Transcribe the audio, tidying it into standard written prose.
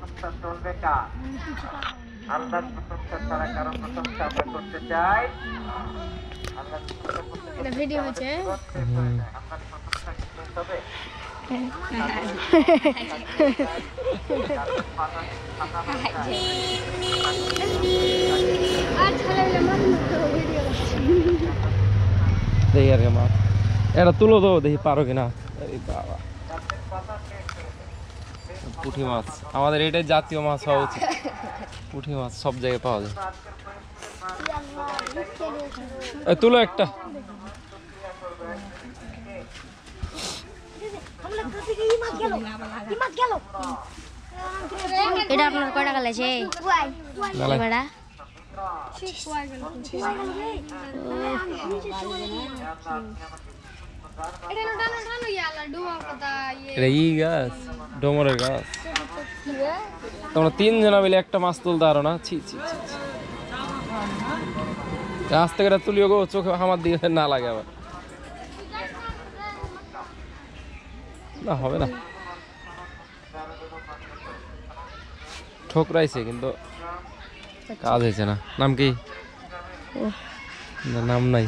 প্রশংসা চলবে কার? আল্লাহর প্রশংসা ছাড়া কারো প্রশংসা আমরা করতে চাই? আল্লাহর প্রশংসা করতে এটা ভিডিও হচ্ছে আল্লাহর প্রশংসা কি শেষ হবে? আর ছেলেগুলো মানুষ ভিডিও করছে দেখি আর কি মাছ এটা তুলো তো দেখি পারো কিনা। এই বাবা পুঁটি মাছ আমাদের এটাই জাতীয় মাছ হওয়া উচিত। পুঁটি মাছ সব জায়গায় পাওয়া যায়। এই তুলো একটা। এটা আপনার কয় টাকা লাগছে বেড়া এটা ই গাছ ডোমরের গাছ। তোমরা তিনজনা মিলে একটা মাছ তুলতে পারো না? ছি ছি ছি ছি। গাছ থেকে এটা তুলিও গো, চোখে আমার দিকে না লাগে আবার। না হবে না, ঠোকরাইছে কিন্তু কাজ হয়েছে না। নাম কি? না, নাম নাই।